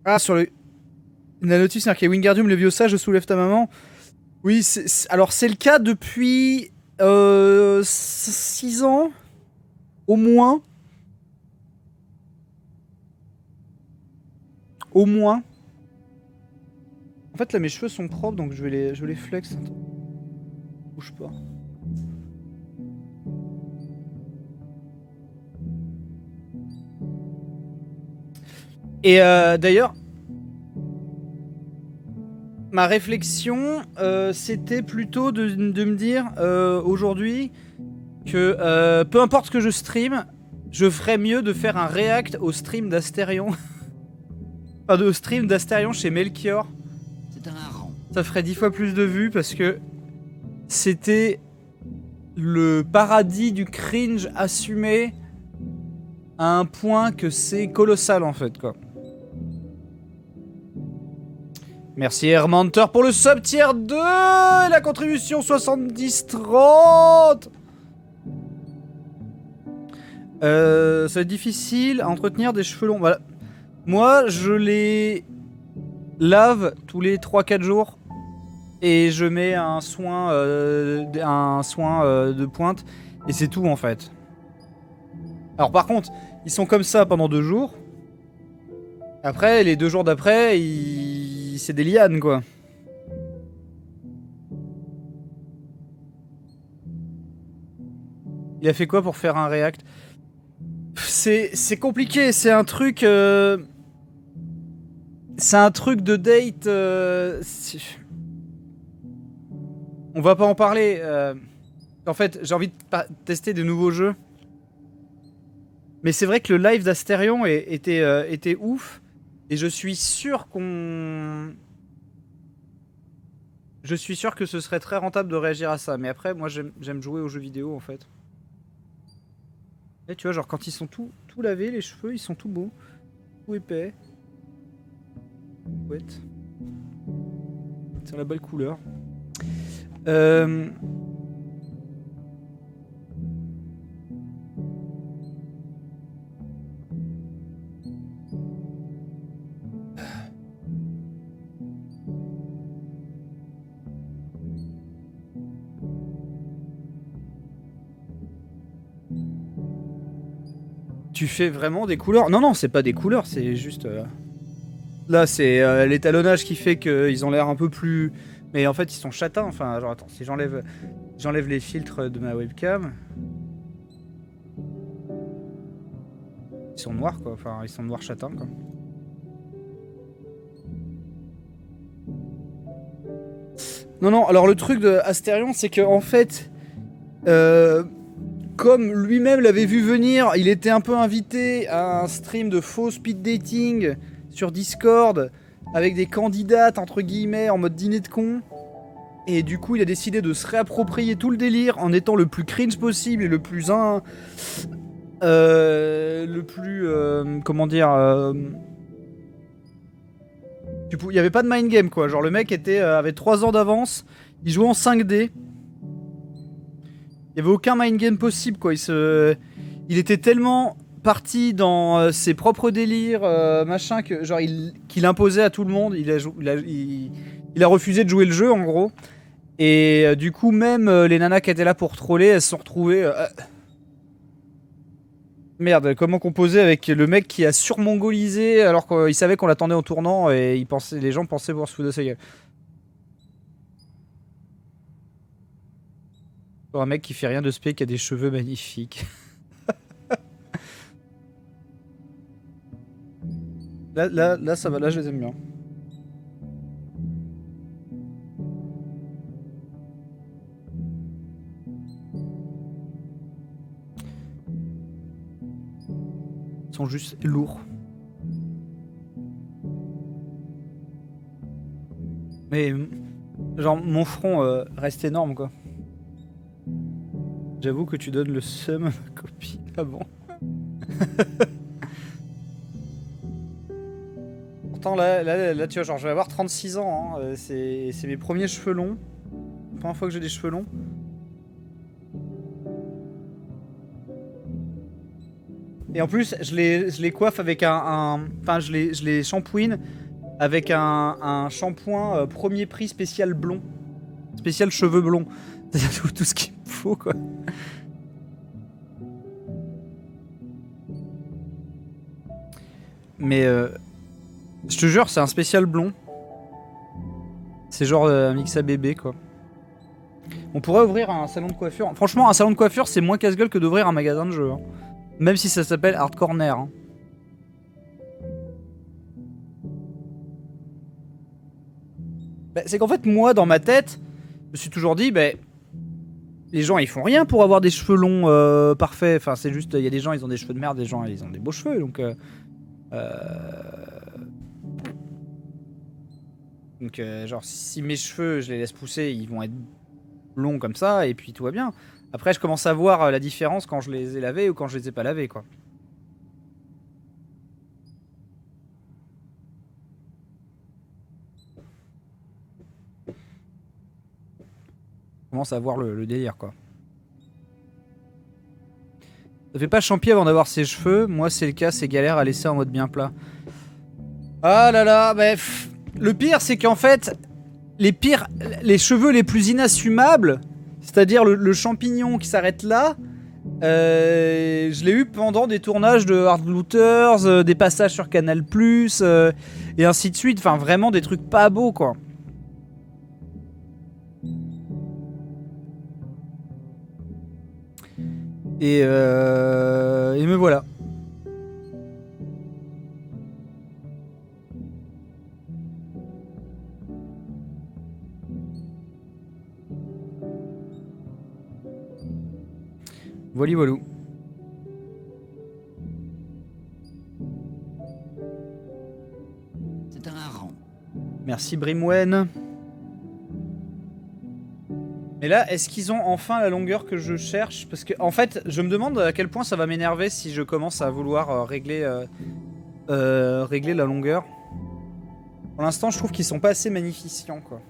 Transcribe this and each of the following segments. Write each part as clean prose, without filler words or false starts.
Ah, sur le... La notice, c'est marqué Wingardium Leviosa, je soulève ta maman. Oui, alors c'est le cas depuis 6 ans, au moins. Au moins. En fait, là, mes cheveux sont propres, donc je vais les flex. Attends. Bouge pas. Et d'ailleurs, ma réflexion, c'était plutôt de me dire aujourd'hui que peu importe ce que je stream, je ferais mieux de faire un react au stream d'Astérion. Enfin, au stream d'Astérion chez Melchior. C'est un hareng. Ça ferait 10 fois plus de vues parce que c'était le paradis du cringe assumé à un point que c'est colossal en fait, quoi. Merci Hermanter pour le sub tier 2 et la contribution 70-30. Ça va être difficile à entretenir des cheveux longs. Voilà. Moi, je les lave tous les 3-4 jours et je mets un soin de pointe et c'est tout en fait. Alors par contre, ils sont comme ça pendant 2 jours. Après, les 2 jours d'après, c'est des lianes quoi. Il a fait quoi pour faire un react? C'est compliqué, c'est un truc... C'est un truc de date... On va pas en parler. En fait, j'ai envie de tester de nouveaux jeux. Mais c'est vrai que le live d'Astérion était ouf. Et je suis sûr qu'on... Je suis sûr que ce serait très rentable de réagir à ça. Mais après, moi, j'aime jouer aux jeux vidéo, en fait. Et tu vois, genre, quand ils sont tout lavés, les cheveux, ils sont tout beaux. Tout épais. Ouais. C'est la belle couleur. Tu fais vraiment des couleurs? Non, non, c'est pas des couleurs, c'est juste... Là, c'est l'étalonnage qui fait qu'ils ont l'air un peu plus... Mais en fait, ils sont châtains. Enfin, genre, attends, si j'enlève les filtres de ma webcam... Ils sont noirs, quoi. Enfin, ils sont noirs châtains, quoi. Non, non, alors le truc de Astérion, c'est que en fait... comme lui-même l'avait vu venir, il était un peu invité à un stream de faux speed dating sur Discord avec des candidates entre guillemets en mode dîner de con. Et du coup, il a décidé de se réapproprier tout le délire en étant le plus cringe possible et le plus comment dire il y avait pas de mind game quoi. Genre le mec avait 3 ans d'avance, il jouait en 5D. Il y avait aucun mind game possible quoi. Il était tellement parti dans ses propres délires machin que genre qu'il imposait à tout le monde. Il a refusé de jouer le jeu en gros. Et du coup même les nanas qui étaient là pour troller, elles se sont retrouvées. Merde, comment composer avec le mec qui a surmongolisé alors qu'il savait qu'on l'attendait au tournant et les gens pensaient pouvoir se foutre de sa gueule. Pour un mec qui fait rien de spé, qui a des cheveux magnifiques. Là, ça va, là, je les aime bien. Ils sont juste lourds. Mais, genre, mon front reste énorme, quoi. J'avoue que tu donnes le seum à ma copine. Ah bon? Pourtant, là, tu vois, genre, je vais avoir 36 ans. Hein. C'est mes premiers cheveux longs. La première fois que j'ai des cheveux longs. Et en plus, je les coiffe avec enfin, je les shampouine avec un shampoing premier prix spécial blond. Spécial cheveux blonds. C'est-à-dire tout ce qu'il me faut, quoi. Mais je te jure, c'est un spécial blond. C'est genre un mix à bébé, quoi. On pourrait ouvrir un salon de coiffure. Franchement, un salon de coiffure, c'est moins casse-gueule que d'ouvrir un magasin de jeux. Hein. Même si ça s'appelle Hard Corner. Hein. Bah, c'est qu'en fait, moi, dans ma tête, je me suis toujours dit, bah, les gens, ils font rien pour avoir des cheveux longs parfaits. Enfin, c'est juste, il y a des gens, ils ont des cheveux de merde, des gens, ils ont des beaux cheveux. Donc, genre, si mes cheveux, je les laisse pousser, ils vont être longs comme ça, et puis tout va bien. Après, je commence à voir la différence quand je les ai lavés ou quand je les ai pas lavés, quoi. Je commence à voir le délire, quoi. Ça fait pas champi avant d'avoir ses cheveux. Moi, c'est le cas, c'est galère à laisser en mode bien plat. Ah là là, bref. Le pire, c'est qu'en fait, les cheveux les plus inassumables, c'est-à-dire le champignon qui s'arrête là, je l'ai eu pendant des tournages de Hard Looters, des passages sur Canal+, et ainsi de suite. Enfin, vraiment des trucs pas beaux, quoi. Et me voilà. Voilà, voilà. C'est un hareng. Merci Brimwen. Mais là, est-ce qu'ils ont enfin la longueur que je cherche? Parce que, en fait, je me demande à quel point ça va m'énerver si je commence à vouloir régler la longueur. Pour l'instant, je trouve qu'ils sont pas assez magnificents, quoi.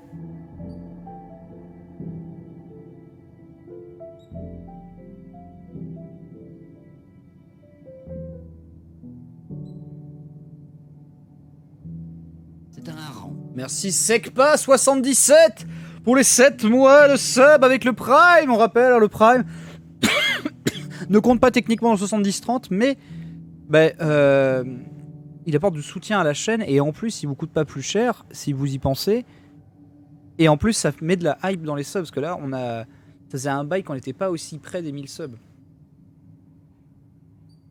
C'est un hareng. Merci Secpa77 pour les 7 mois de sub avec le Prime. On rappelle, le Prime ne compte pas techniquement le 70-30, mais bah, il apporte du soutien à la chaîne et en plus, il vous coûte pas plus cher si vous y pensez. Et en plus, ça met de la hype dans les subs parce que là, ça faisait un bail qu'on n'était pas aussi près des 1000 subs.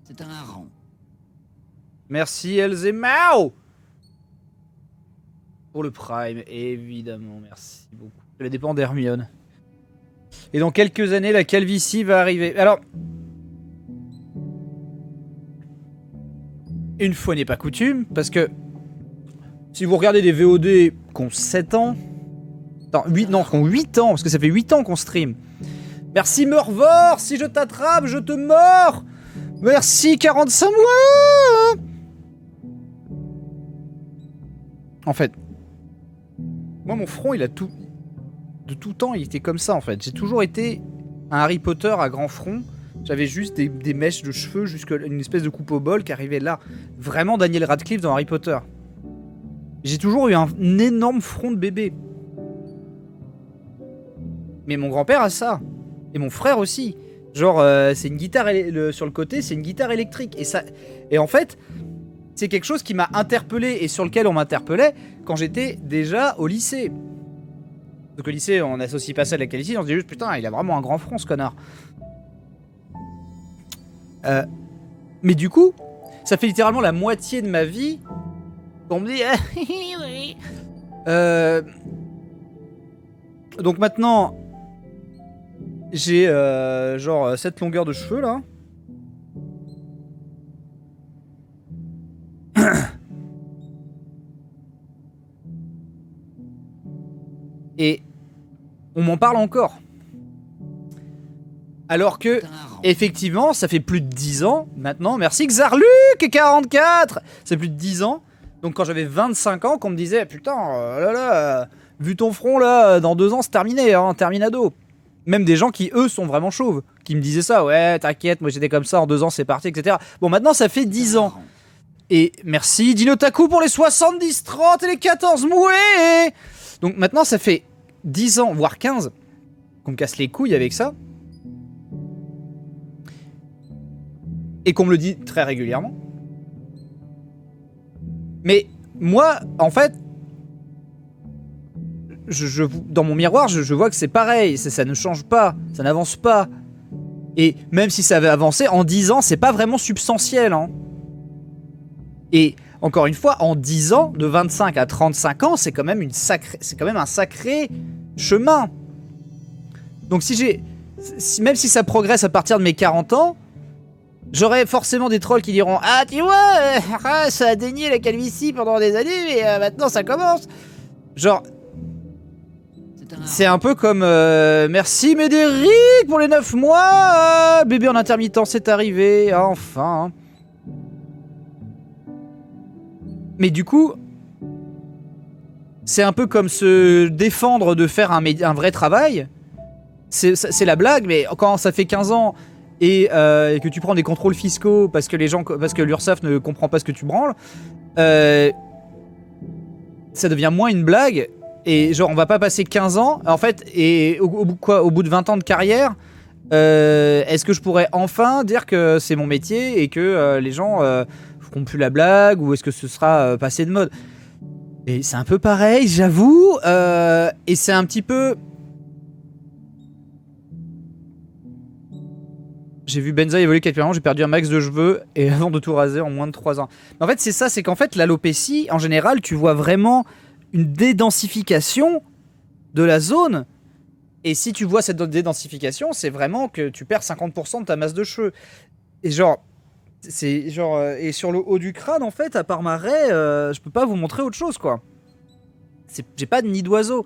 C'est un hareng. Merci Elzemao pour le Prime, évidemment, merci beaucoup. Ça dépend d'Hermione. Et dans quelques années, la calvitie va arriver. Alors, une fois n'est pas coutume, parce que si vous regardez des VOD qui ont 7 ans... Attends, 8, non, qui ont 8 ans, parce que ça fait 8 ans qu'on stream. Merci Meurvor, si je t'attrape, je te mords. Merci 45 mois. En fait, moi mon front, il a tout... De tout temps, il était comme ça en fait. J'ai toujours été un Harry Potter à grand front. J'avais juste des mèches de cheveux, jusqu'à une espèce de coupe au bol qui arrivait là. Vraiment Daniel Radcliffe dans Harry Potter. J'ai toujours eu un énorme front de bébé. Mais mon grand-père a ça. Et mon frère aussi. Genre, c'est une guitare sur le côté, c'est une guitare électrique. Et en fait, c'est quelque chose qui m'a interpellé et sur lequel on m'interpellait quand j'étais déjà au lycée. Donc au lycée, on n'associe pas ça à la calvitie, on se dit juste putain, il a vraiment un grand front ce connard. Mais du coup, ça fait littéralement la moitié de ma vie qu'on me dit oui. Donc maintenant, j'ai genre cette longueur de cheveux là. Et on m'en parle encore. Alors que, effectivement, ça fait plus de 10 ans maintenant. Merci Xarluc44. C'est plus de 10 ans. Donc quand j'avais 25 ans, qu'on me disait putain, là, vu ton front là, dans 2 ans c'est terminé, hein, terminado. Même des gens qui, eux, sont vraiment chauves. Qui me disaient ça. Ouais, t'inquiète, moi j'étais comme ça, en 2 ans c'est parti, etc. Bon, maintenant ça fait 10 ans. Et merci Dinotaku pour les 70, 30 et les 14 mouets. Donc maintenant ça fait 10 ans, voire 15, qu'on me casse les couilles avec ça. Et qu'on me le dit très régulièrement. Mais moi, en fait, dans mon miroir, je vois que c'est pareil. Ça ne change pas, ça n'avance pas. Et même si ça avait avancé, en 10 ans, c'est pas vraiment substantiel. Hein. Et encore une fois, en 10 ans, de 25 à 35 ans, c'est quand même un sacré chemin. Donc même si ça progresse à partir de mes 40 ans, j'aurai forcément des trolls qui diront « Ah, tu vois, ça a dénié la calvitie pendant des années, mais maintenant ça commence !» Genre, c'est un peu comme merci Médéric pour les 9 mois, bébé en intermittent, c'est arrivé, enfin. Mais du coup, c'est un peu comme se défendre de faire un vrai travail. C'est la blague, mais quand ça fait 15 ans... et que tu prends des contrôles fiscaux parce que l'URSSAF ne comprend pas ce que tu branles, ça devient moins une blague. Et genre, on va pas passer 15 ans, en fait, et au bout de 20 ans de carrière, est-ce que je pourrais enfin dire que c'est mon métier et que les gens feront plus la blague, ou est-ce que ce sera passé de mode? Et c'est un peu pareil, j'avoue, et c'est un petit peu... J'ai vu Benza évoluer capilléralement, j'ai perdu un max de cheveux et avant de tout raser en moins de 3 ans. Mais en fait, c'est ça, c'est qu'en fait, l'alopécie, en général, tu vois vraiment une dédensification de la zone. Et si tu vois cette dédensification, c'est vraiment que tu perds 50% de ta masse de cheveux. Et genre, et sur le haut du crâne, en fait, à part ma raie, je peux pas vous montrer autre chose, quoi. J'ai pas de nid d'oiseau.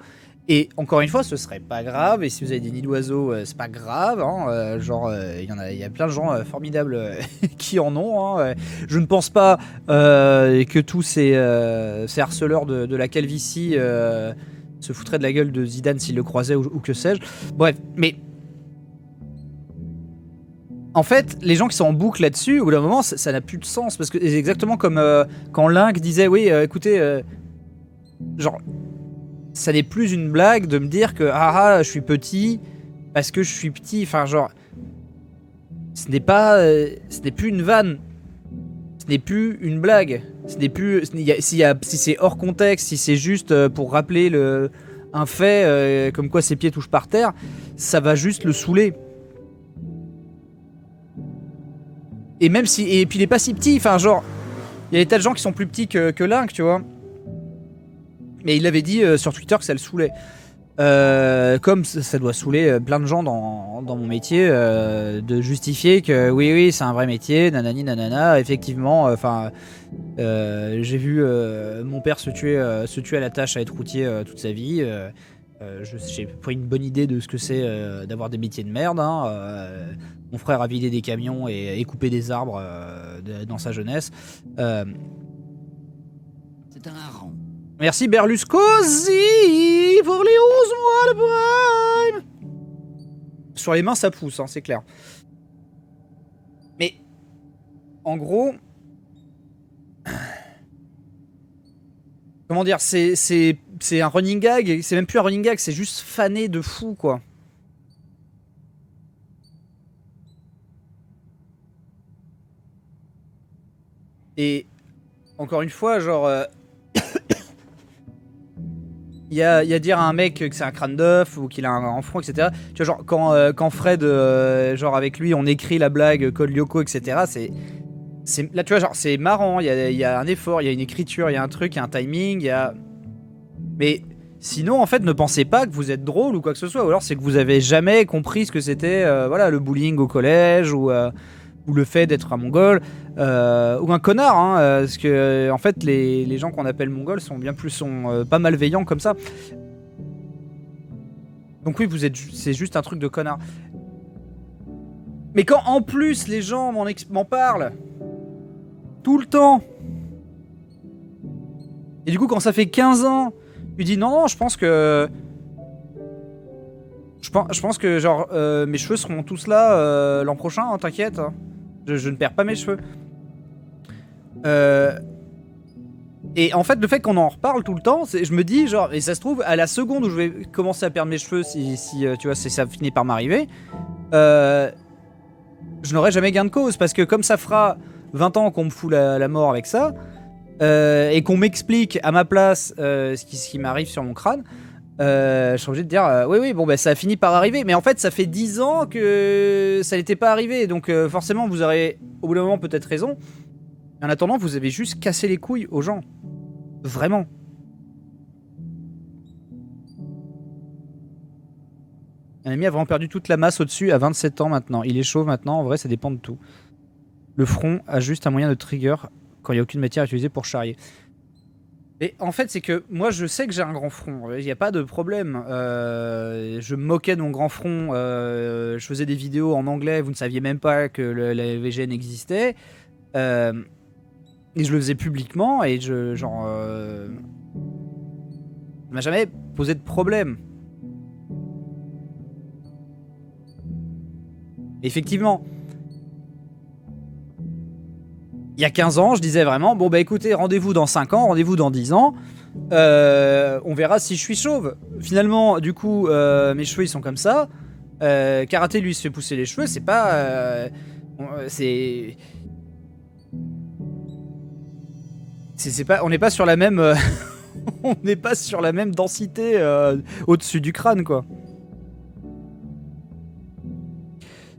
Et encore une fois, ce serait pas grave. Et si vous avez des nids d'oiseaux, c'est pas grave. Hein, il y a plein de gens formidables qui en ont. Hein. Je ne pense pas que tous ces harceleurs de la calvitie se foutraient de la gueule de Zidane s'ils le croisaient ou que sais-je. Bref, mais en fait, les gens qui sont en boucle là-dessus, au bout d'un moment, ça n'a plus de sens. Parce que c'est exactement comme quand Link disait, oui, écoutez, genre... ça n'est plus une blague de me dire que je suis petit parce que je suis petit. Enfin, genre, ce n'est plus une vanne, ce n'est plus une blague, ce n'est plus si c'est hors contexte, si c'est juste pour rappeler un fait comme quoi ses pieds touchent par terre, ça va juste le saouler. Et même si puis il est pas si petit. Enfin, genre, il y a des tas de gens qui sont plus petits que Link, tu vois. Mais il avait dit sur Twitter que ça le saoulait. Comme ça doit saouler plein de gens dans mon métier, de justifier que oui, c'est un vrai métier, nanani nanana. Effectivement, j'ai vu mon père se tuer à la tâche à être routier toute sa vie. J'ai pris une bonne idée de ce que c'est d'avoir des métiers de merde. Hein. Mon frère a vidé des camions et coupé des arbres dans sa jeunesse. C'est un hareng. Merci Berlusconi pour les 11 mois de Prime. Sur les mains, ça pousse, hein, c'est clair. Mais, en gros... Comment dire, c'est un running gag, c'est même plus un running gag, c'est juste fané de fou, quoi. Et, encore une fois, genre... Il y a dire à un mec que c'est un crâne d'œuf ou qu'il a un front, etc. Tu vois, genre, quand Fred, genre avec lui, on écrit la blague Code Lyoko, etc. Là, tu vois, genre, c'est marrant. Il y a un effort, il y a une écriture, il y a un truc, il y a un timing, il y a... Mais sinon, en fait, ne pensez pas que vous êtes drôle ou quoi que ce soit. Ou alors, c'est que vous avez jamais compris ce que c'était, voilà, le bullying au collège ou le fait d'être un mongol ou un connard, hein, parce que en fait les gens qu'on appelle mongols sont pas malveillants comme ça. Donc oui, c'est juste un truc de connard. Mais quand en plus les gens m'en parlent tout le temps, et du coup quand ça fait 15 ans, tu dis non, je pense que Je pense que genre mes cheveux seront tous là l'an prochain, hein, t'inquiète. Hein. Je ne perds pas mes cheveux. Et en fait, le fait qu'on en reparle tout le temps, je me dis genre, et ça se trouve, à la seconde où je vais commencer à perdre mes cheveux, si tu vois, si ça finit par m'arriver, je n'aurai jamais gain de cause, parce que comme ça fera 20 ans qu'on me fout la mort avec ça, et qu'on m'explique à ma place ce qui m'arrive sur mon crâne, je suis obligé de dire oui, bon, bah, ça a fini par arriver. Mais en fait, ça fait 10 ans que ça n'était pas arrivé. Donc forcément, vous aurez au bout d'un moment peut-être raison. En attendant, vous avez juste cassé les couilles aux gens. Vraiment. Un ami a vraiment perdu toute la masse au-dessus à 27 ans maintenant. Il est chauve maintenant. En vrai, ça dépend de tout. Le front a juste un moyen de trigger quand il n'y a aucune matière utilisée pour charrier. Et en fait, c'est que moi, je sais que j'ai un grand front. Il n'y a pas de problème. Je me moquais de mon grand front. Je faisais des vidéos en anglais. Vous ne saviez même pas que la VGN existait. Et je le faisais publiquement. Et ça m'a jamais posé de problème. Effectivement. Il y a 15 ans, je disais vraiment, bon bah écoutez, rendez-vous dans 5 ans, rendez-vous dans 10 ans, on verra si je suis chauve. Finalement, du coup, mes cheveux ils sont comme ça. Karaté lui se fait pousser les cheveux, c'est pas... c'est pas... On n'est pas sur la même... on n'est pas sur la même densité au-dessus du crâne, quoi.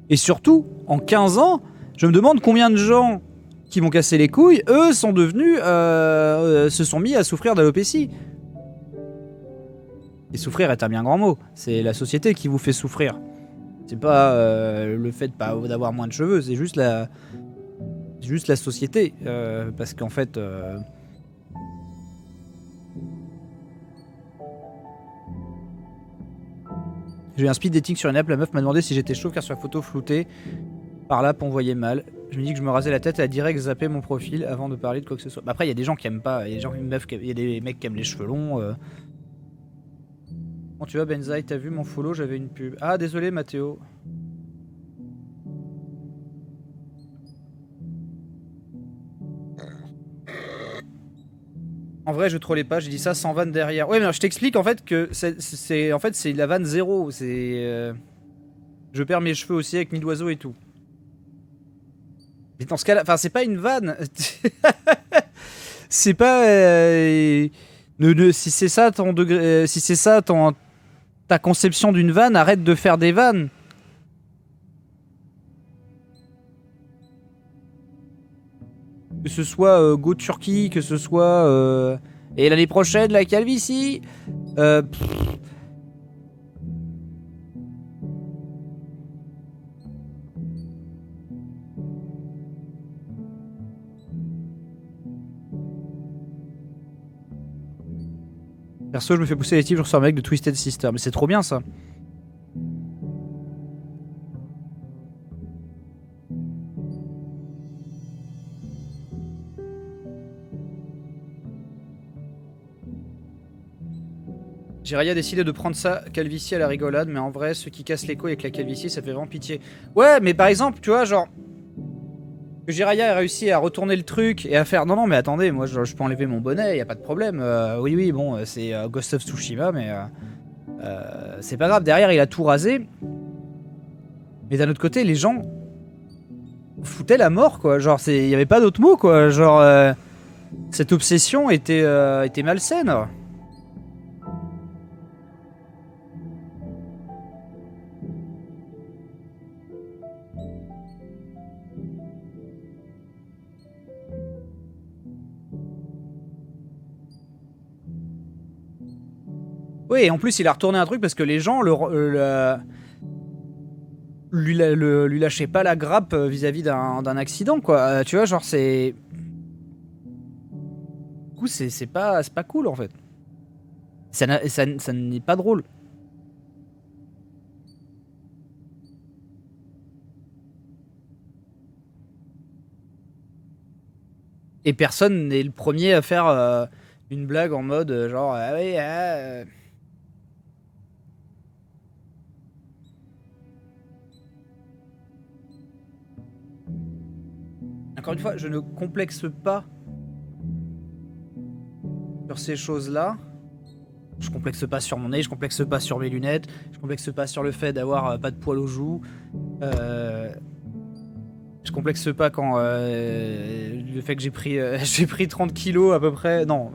Et surtout, en 15 ans, je me demande combien de gens qui m'ont cassé les couilles, eux sont devenus, se sont mis à souffrir d'alopécie. Et souffrir est un bien grand mot. C'est la société qui vous fait souffrir. C'est pas le fait d'avoir moins de cheveux, c'est juste la société. Parce qu'en fait... J'ai eu un speed dating sur une app, la meuf m'a demandé si j'étais chauve car sur la photo floutée par là on voyait mal. Je me dis que je me rasais la tête et à direct zapper mon profil avant de parler de quoi que ce soit. Bah après il y a des gens qui aiment pas, il y a des gens il y a des mecs qui aiment les cheveux longs. Bon tu vois Benzaï, t'as vu mon follow, j'avais une pub. Ah désolé Mathéo. En vrai je trollais pas, j'ai dit ça sans vanne derrière. Ouais mais non, je t'explique en fait que c'est la vanne zéro. C'est je perds mes cheveux aussi avec nid d'oiseau et tout. Mais dans ce cas-là, enfin c'est pas une vanne. C'est pas si c'est ça ton degré, si c'est ça ta conception d'une vanne, arrête de faire des vannes. Que ce soit Go Turquie, que ce soit et l'année prochaine la calvitie. Perso, je me fais pousser les types, je ressemble un mec de Twisted Sister. Mais c'est trop bien ça. Jiraya a décidé de prendre sa calvitie à la rigolade, mais en vrai, ceux qui cassent les couilles avec la calvitie, ça fait vraiment pitié. Ouais, mais par exemple, tu vois, genre... Que Jiraya a réussi à retourner le truc et à faire... Non, mais attendez, moi, je peux enlever mon bonnet, y a pas de problème. Oui, bon, c'est Ghost of Tsushima, mais... c'est pas grave, derrière, il a tout rasé. Mais d'un autre côté, les gens... foutaient la mort, quoi. Genre, y avait pas d'autre mot, quoi. Genre... cette obsession était malsaine. Oui, et en plus, il a retourné un truc parce que les gens lui lâchaient pas la grappe vis-à-vis d'un accident, quoi. Tu vois, genre, c'est... Du coup, c'est pas cool, en fait. Ça n'est pas drôle. Et personne n'est le premier à faire une blague en mode genre... Ah oui, Encore une fois, je ne complexe pas sur ces choses-là. Je complexe pas sur mon nez, je complexe pas sur mes lunettes, je complexe pas sur le fait d'avoir pas de poils aux joues. Je complexe pas quand le fait que j'ai pris, j'ai pris 30 kilos à peu près. Non,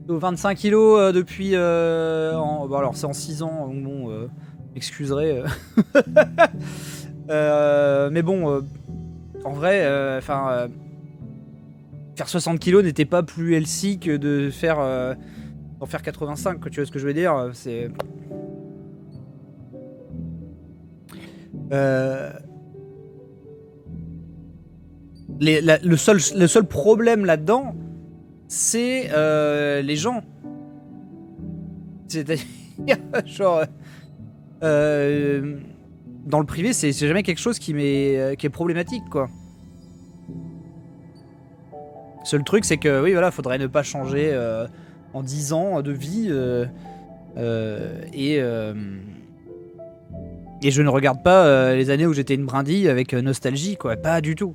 25 kilos depuis. Bon, alors c'est en 6 ans, donc bon, m'excuserez. Mais bon, en vrai, faire 60 kilos n'était pas plus healthy que de faire. D'en faire 85, tu vois ce que je veux dire, c'est... Le seul problème là-dedans, c'est les gens. C'est-à-dire, genre... dans le privé, c'est jamais quelque chose qui est problématique, quoi. Seul truc, c'est que, oui, voilà, faudrait ne pas changer... en 10 ans de vie et je ne regarde pas les années où j'étais une brindille avec nostalgie, quoi, pas du tout.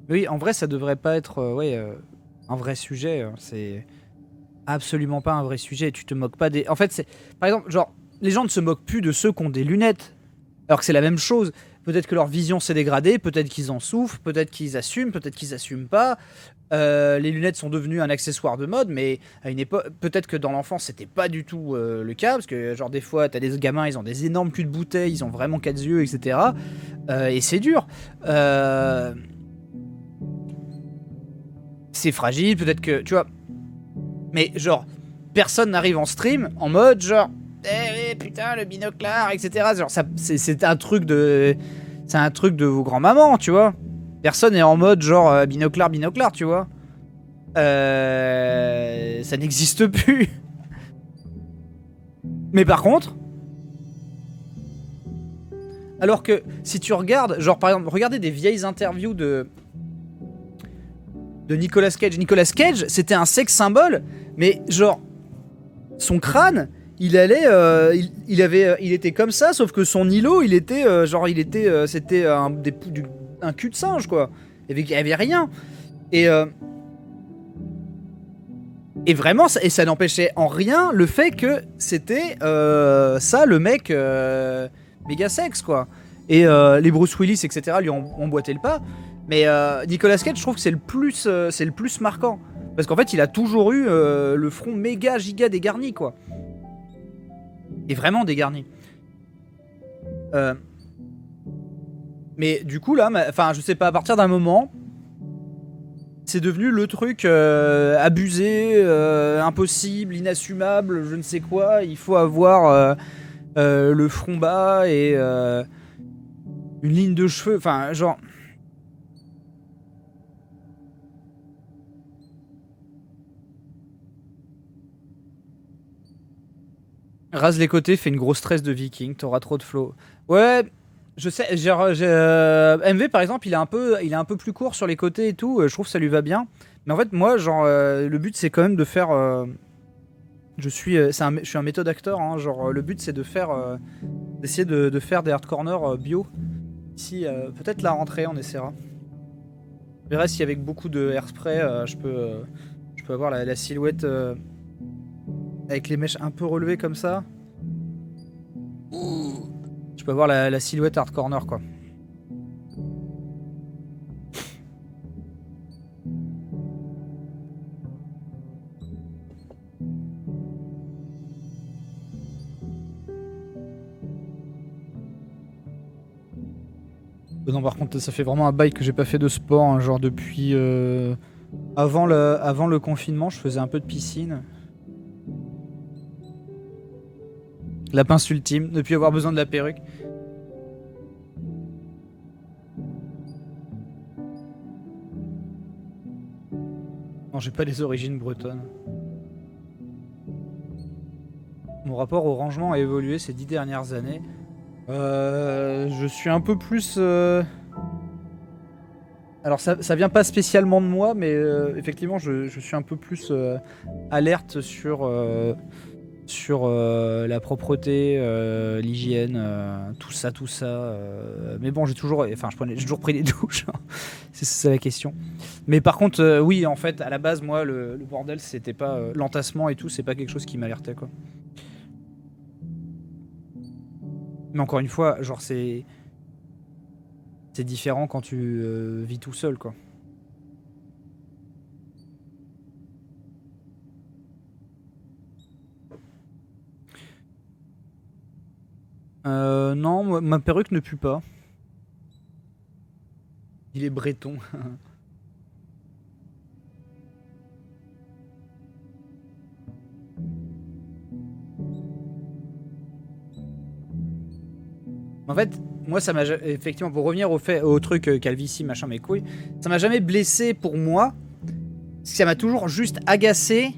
Oui, en vrai, ça devrait pas être un vrai sujet. C'est absolument pas un vrai sujet. Tu te moques pas des... En fait, c'est... Par exemple, genre, les gens ne se moquent plus de ceux qui ont des lunettes. Alors que c'est la même chose. Peut-être que leur vision s'est dégradée, peut-être qu'ils en souffrent, peut-être qu'ils assument, peut-être qu'ils assument pas. Les lunettes sont devenues un accessoire de mode, mais à une époque, peut-être que dans l'enfance, c'était pas du tout le cas, parce que genre des fois, t'as des gamins, ils ont des énormes culs de bouteille, ils ont vraiment 4 yeux, etc. Et c'est dur. C'est fragile, peut-être que, tu vois... Mais genre, personne n'arrive en stream en mode genre... Eh putain, le binoclard, etc. Genre, c'est un truc de... C'est un truc de vos grands-mamans, tu vois. Personne n'est en mode genre binoclard, tu vois. Ça n'existe plus. Mais par contre... Alors que si tu regardes... Genre par exemple, regardez des vieilles interviews de Nicolas Cage. Nicolas Cage, c'était un sex symbole, mais genre... Son crâne... Il allait, il était comme ça, sauf que son îlot, il était, c'était un cul de singe, quoi. Il y avait rien. Et vraiment, ça n'empêchait en rien le fait que c'était ça, le mec méga sexe, quoi. Et les Bruce Willis, etc., lui ont emboîté le pas. Mais Nicolas Cage, je trouve que c'est le plus marquant. Parce qu'en fait, il a toujours eu le front méga giga dégarni, quoi. Et vraiment dégarni. Mais du coup là, enfin je sais pas, à partir d'un moment, c'est devenu le truc abusé, impossible, inassumable, je ne sais quoi. Il faut avoir le front bas et une ligne de cheveux, enfin genre... Rase les côtés, fais une grosse tresse de viking, t'auras trop de flow. Ouais, je sais, genre, MV par exemple, il est un peu plus court sur les côtés et tout, je trouve que ça lui va bien. Mais en fait, moi, genre, le but c'est quand même de faire... je suis un méthode acteur, hein, genre, le but c'est de faire... d'essayer de faire des hard corners bio. Ici, peut-être la rentrée, on essaiera. Je verrai si avec beaucoup de airspray, je peux avoir la silhouette... avec les mèches un peu relevées comme ça. Je peux avoir la silhouette hard corner, quoi. Non, par contre, ça fait vraiment un bail que j'ai pas fait de sport, hein, genre depuis... avant le confinement, je faisais un peu de piscine. La pince ultime, ne plus avoir besoin de la perruque. Non, j'ai pas les origines bretonnes. Mon rapport au rangement a évolué ces 10 dernières années. Je suis un peu plus... Alors ça vient pas spécialement de moi, mais effectivement je suis un peu plus alerte sur la propreté, l'hygiène, tout ça. Mais bon, j'ai toujours pris des douches, hein. C'est ça la question. Mais par contre, oui, en fait, à la base, moi, le bordel, c'était pas l'entassement et tout, c'est pas quelque chose qui m'alertait, quoi. Mais encore une fois, genre c'est différent quand tu vis tout seul, quoi. Non, ma perruque ne pue pas. Il est breton. En fait, moi, ça m'a effectivement, pour revenir au truc calvitie, machin, mes couilles, ça m'a jamais blessé pour moi. Ça m'a toujours juste agacé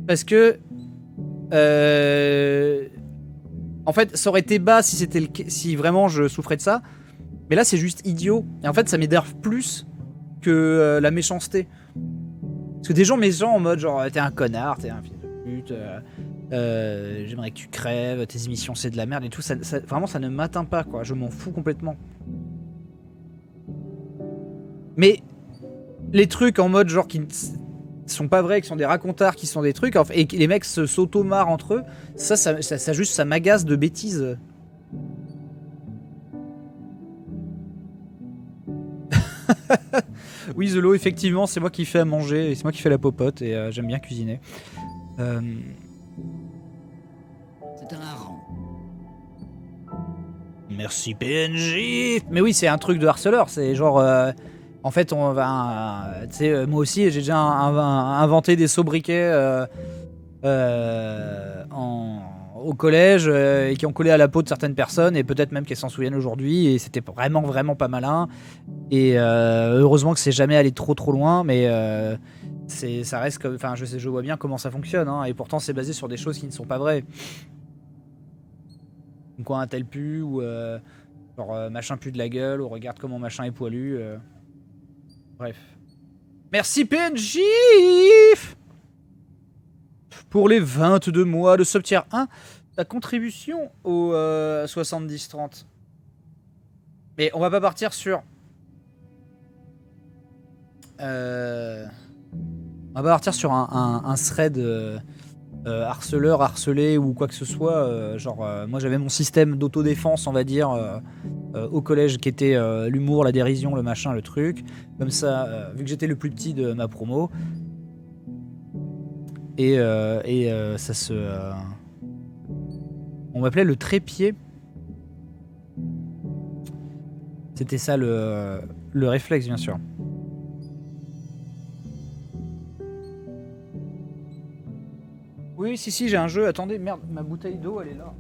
parce que en fait, ça aurait été bas si vraiment je souffrais de ça. Mais là, c'est juste idiot. Et en fait, ça m'énerve plus que la méchanceté. Parce que des gens méchants en mode genre t'es un connard, t'es un fils de pute, j'aimerais que tu crèves, tes émissions c'est de la merde et tout, vraiment ça ne m'atteint pas, quoi, je m'en fous complètement. Mais les trucs en mode genre qui sont pas vrais, qui sont des racontards, qui sont des trucs, et que les mecs s'auto-marrent entre eux, ça m'agace de bêtises. Oui, Zolo, effectivement, c'est moi qui fais à manger, et c'est moi qui fais la popote, et j'aime bien cuisiner. C'est un hareng. Merci PNJ. Mais oui, c'est un truc de harceleur, c'est genre... en fait, on va... tu sais, moi aussi, j'ai déjà inventé des sobriquets au collège et qui ont collé à la peau de certaines personnes et peut-être même qu'elles s'en souviennent aujourd'hui et c'était vraiment pas malin et heureusement que c'est jamais allé trop loin, mais ça reste comme, enfin je vois bien comment ça fonctionne, hein, et pourtant c'est basé sur des choses qui ne sont pas vraies, comme quoi un tel pue ou genre machin pue de la gueule ou regarde comment machin est poilu, bref. Merci PNJ pour les 22 mois de Subtier 1, ta contribution au 70-30. Mais on va pas partir sur... on va pas partir sur un thread harceleur, harcelé ou quoi que ce soit. Moi j'avais mon système d'autodéfense, on va dire, au collège qui était l'humour, la dérision, le machin, le truc. Comme ça, vu que j'étais le plus petit de ma promo, et ça se... on m'appelait le trépied. C'était ça le réflexe, bien sûr. Oui, si, j'ai un jeu. Attendez, merde, ma bouteille d'eau, elle est là.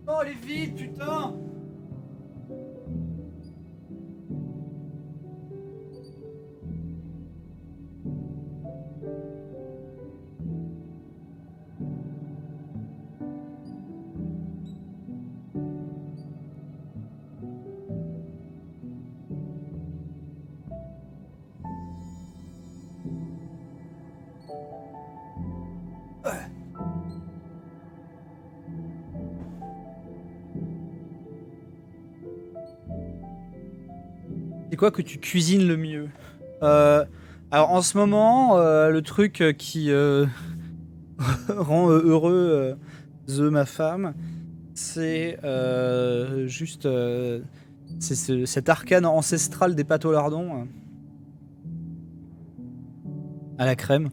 Oh, elle est vide, putain! C'est quoi que tu cuisines le mieux? Alors en ce moment, le truc qui rend heureux ma femme, c'est juste c'est cet arcane ancestral des pâtes au lardon à la crème.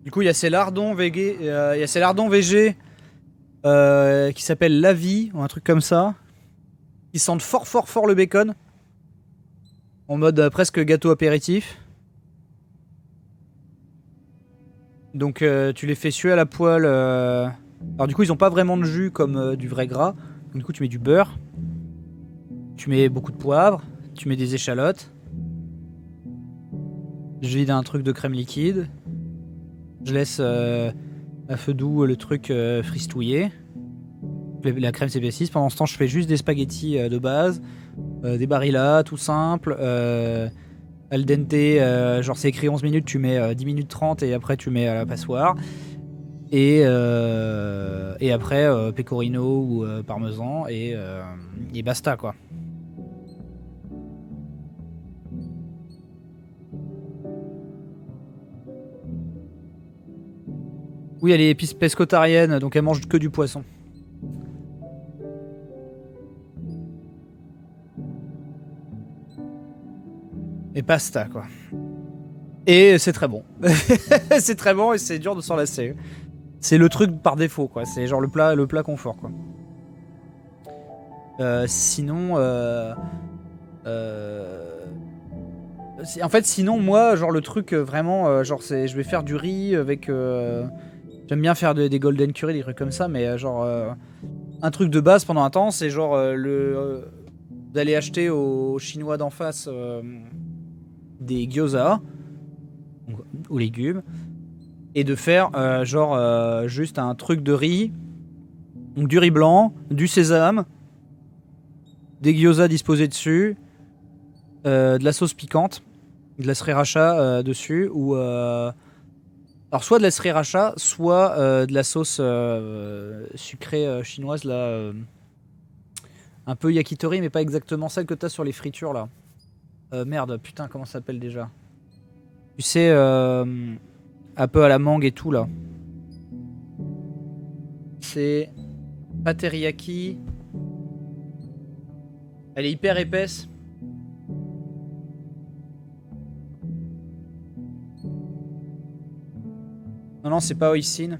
Du coup, il y a ces lardons végé, qui s'appellent La Vie ou un truc comme ça, qui sentent fort le bacon, en mode presque gâteau apéritif. Donc tu les fais suer à la poêle. Alors du coup, ils ont pas vraiment de jus comme du vrai gras. Donc, du coup, tu mets du beurre, tu mets beaucoup de poivre, tu mets des échalotes. Je vide un truc de crème liquide. Je laisse à feu doux le truc fristouillé. La crème CP6. Pendant ce temps, je fais juste des spaghettis de base, des barilla, tout simple. Al dente, genre c'est écrit 11 minutes, tu mets 10 minutes 30 et après tu mets à la passoire. Et après pecorino ou parmesan et basta quoi. Oui, elle est pescotarienne, donc elle mange que du poisson. Et pasta quoi. Et c'est très bon. C'est très bon et c'est dur de s'en lasser. C'est le truc par défaut quoi. C'est genre le plat confort quoi. Sinon, en fait, sinon moi, genre le truc vraiment, genre c'est, je vais faire du riz avec. J'aime bien faire des golden curry, des trucs comme ça, mais genre un truc de base pendant un temps, c'est genre d'aller acheter aux Chinois d'en face des gyoza aux légumes et de faire genre juste un truc de riz, donc du riz blanc, du sésame, des gyoza disposés dessus, de la sauce piquante, de la sriracha dessus ou alors soit de la sriracha, soit de la sauce sucrée chinoise là, un peu yakitori mais pas exactement celle que t'as sur les fritures là. Merde, putain, comment ça s'appelle déjà? Tu sais, un peu à la mangue et tout là. C'est pas teriyaki. Elle est hyper épaisse. Non, c'est pas Oisin.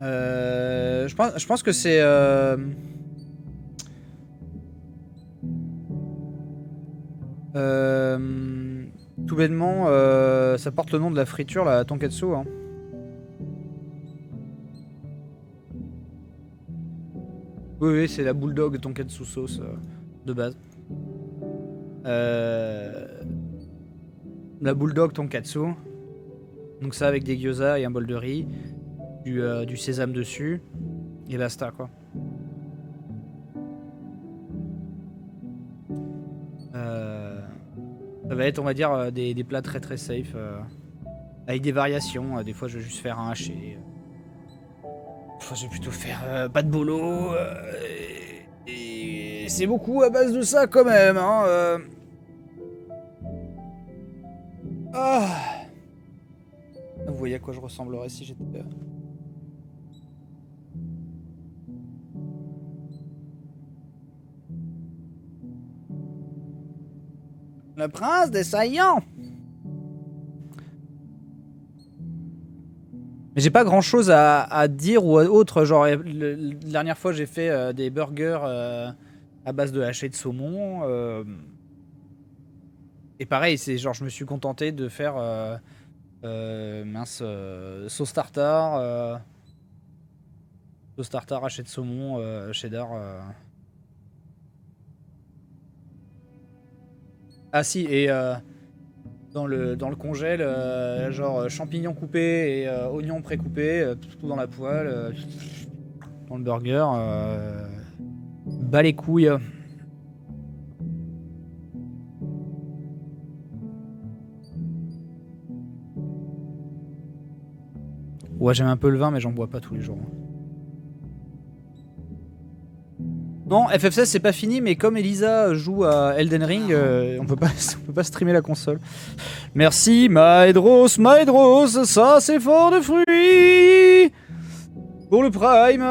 Je pense que c'est... tout bêtement, ça porte le nom de la friture, la tonkatsu. Hein. Oui, c'est la bulldog tonkatsu sauce de base. La bulldog tonkatsu. Donc ça avec des gyoza et un bol de riz, du sésame dessus, et basta quoi. Ça va être, on va dire, des plats très très safe, avec des variations. Des fois je vais juste faire un haché. Des fois je vais plutôt faire pas de bolo. Et c'est beaucoup à base de ça quand même. Hein, Vous voyez à quoi je ressemblerais si j'étais... Le prince des saillants. Mais j'ai pas grand chose à dire ou autre. Genre, la dernière fois j'ai fait des burgers à base de haché de saumon. Et pareil, c'est genre je me suis contenté de faire sauce tartare. Sauce tartare, haché de saumon, cheddar. Ah si, et dans le congèle, genre champignons coupés et oignons précoupés, tout dans la poêle, dans le burger. Bas les couilles. Ouais, j'aime un peu le vin, mais j'en bois pas tous les jours. Non, FF16 c'est pas fini, mais comme Elisa joue à Elden Ring, on peut pas streamer la console. Merci Maedros, ça c'est fort de fruits pour le Prime.